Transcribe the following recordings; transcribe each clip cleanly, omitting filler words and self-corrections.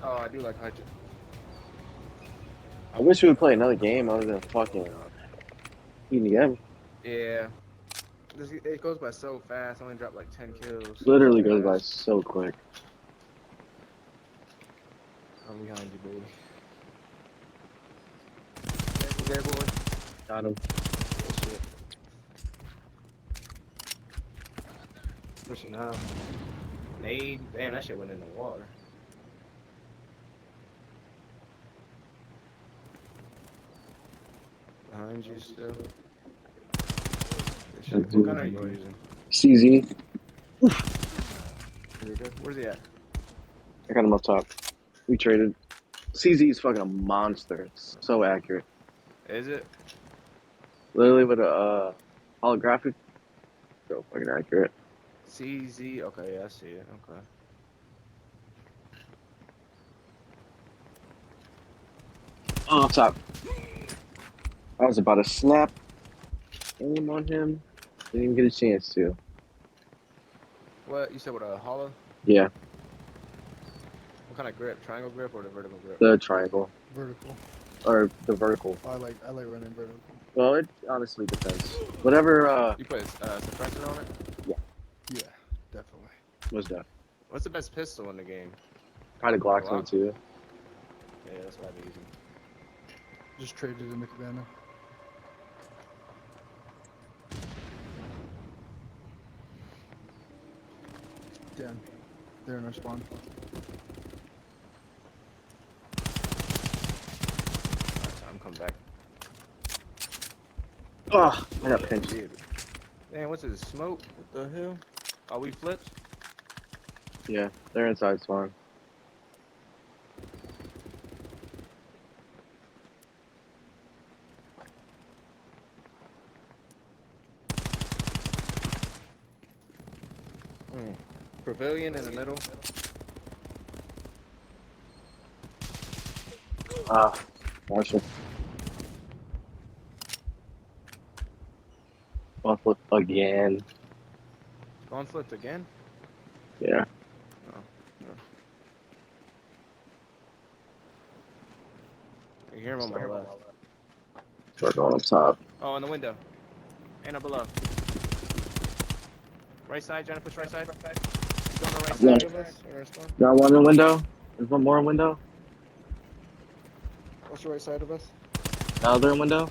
Oh, I do like Hutch. I wish we would play another game other than fucking EDM. Yeah. It goes by so fast. I only dropped like 10 kills so Literally goes by fast. so quick. I'm behind you, baby. There, boy. Got him. Good shit. Pushing out. Nade. Damn, that shit went in the water. Behind you still. Good shit. What gun are you using? CZ. Pretty good. Where's he at? I got him up top. We traded. CZ is fucking a monster. It's so accurate. Is it? Literally with a holographic. So fucking accurate. CZ. Okay, yeah, I see it. Okay. Oh, up top. I was about to snap aim on him. Didn't even get a chance to. What? You said with a hollow? Yeah, What kind of grip? Triangle grip or the vertical grip? the triangle. Vertical. Or the vertical. I like running vertical. Well, it honestly depends. Whatever, You put suppressor on it? Yeah, definitely. was that? What's the best pistol in the game? Probably Glock Glock? 22. Yeah, that's what I'd be using. Just traded in the cabana. Damn. They're in our spawn. Alright, time come back. Oh, I got pinched. Dude. Damn, what's this? Smoke? What the hell? Oh, we flipped? Yeah, they're inside spawn. Pavilion in the middle. Ah, Marshall. I'll flip again. Gone flipped again? Yeah. Oh, no. You hear him on my left. Start going up top. Oh, in the window. And up below. Right side, trying to push right side. He's on the right Yeah. side of us. Or our spawn. Got one in the window. There's one more in window. What's the right side of us? Another in window.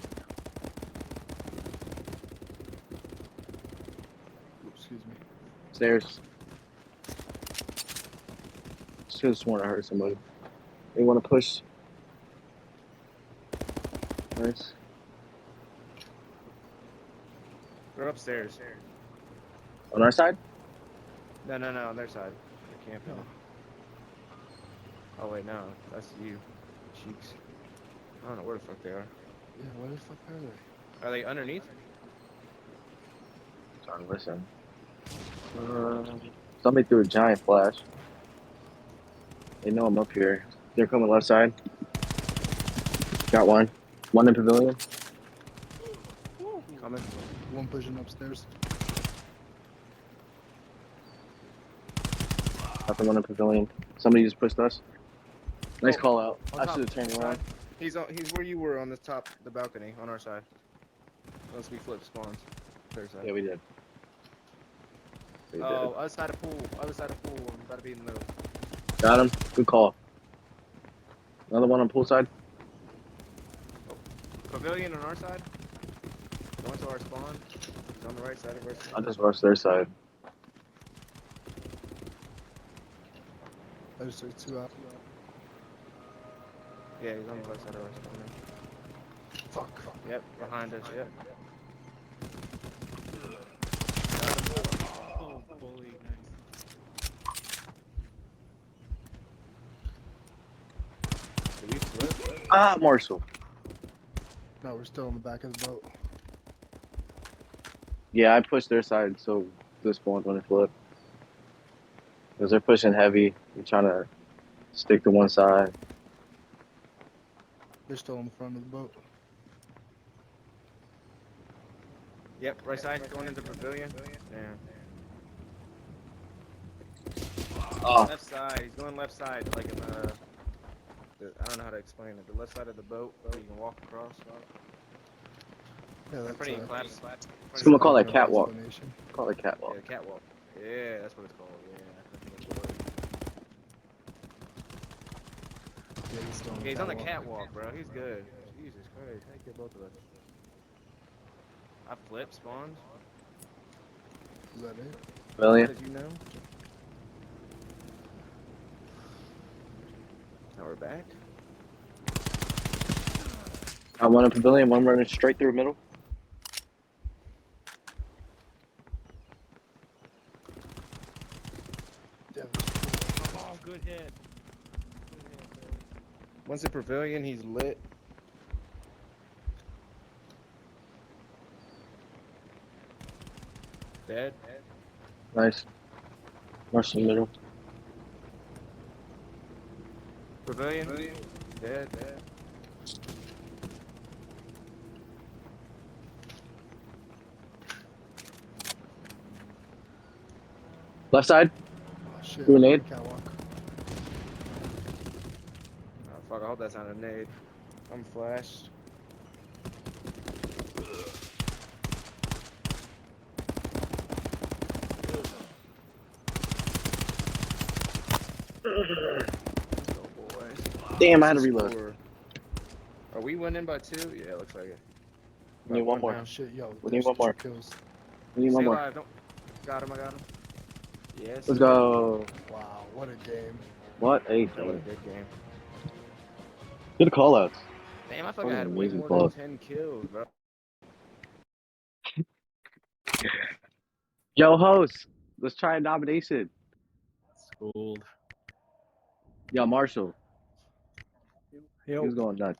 Oops, excuse me. Stairs. Just could have sworn I heard somebody. They want to push. Nice. They're upstairs. On our side? No, on their side. They're camping. Oh, wait, no. That's you. Cheeks. I don't know where the fuck they are. Yeah, where the fuck are they? Are they underneath? Trying to listen. Somebody threw a giant flash. They know I'm up here. They're coming left side. Got one. One in pavilion. Coming. One pushing upstairs. Got the one in pavilion. Somebody just pushed us. Nice Oh, call out. on I top. should have turned around. He's where you were on the top, the balcony, on our side. Unless we flip spawns. Third side. Yeah, we did. We Oh, other side of pool. Other side of pool. I'm about to be in the middle. did. Got him. Good call. Another one on pool side. Pavilion on our side. Going to our spawn. He's on the right side of our spawn. I just rushed their side. I just took two out. Yeah, he's on the right side of our spawn. Fuck. Yep, behind us, yep. Oh, bully, nice. Did we flip? Ah, Marshall. No, we're still on the back of the boat. Yeah, I pushed their side so this spawn's when it flipped. Because they're pushing heavy. They're trying to stick to one side. They're still on the front of the boat. Yep, right side, going into pavilion. Yeah. Oh, Left side, he's going left side, like in the I don't know how to explain it. The left side of the boat, you can walk across. Yeah, that's Pretty that's Someone call not that no catwalk. explanation. Call it Yeah, catwalk. catwalk. Yeah, that's what it's called. Yeah, I think that's the word. Yeah, he's still on Okay, he's on the catwalk. catwalk, bro. He's good. Jesus Christ, I killed both of us. I flipped spawns. Is that it? How Million. did you know? Now we're back. Got one in pavilion, one running straight through middle. Yeah, Oh, good hit. Once in pavilion, he's lit. Dead. Nice. Marshall middle. Pavilion. Dead. Left side. oh, shit. Grenade. Catwalk. Oh, fuck, I hope that's not a nade. I'm flashed. Let's go, boys. Damn, I had to What's the reload. score? Are we winning by 2? Yeah, looks like it. We need one more. now. Oh, shit, yo. We need there's one more. 2 kills. We need Stay one more. alive. Don't. Got him. I got him. Yes. Let's go. Wow, what a game. What a That was a game. good game. Good call outs. Damn, I feel like What I an had way amazing more call. than 10 kills, bro. Yo, host. Let's try a nomination. Schooled. Yo, Marshall. Yo. He was going nuts.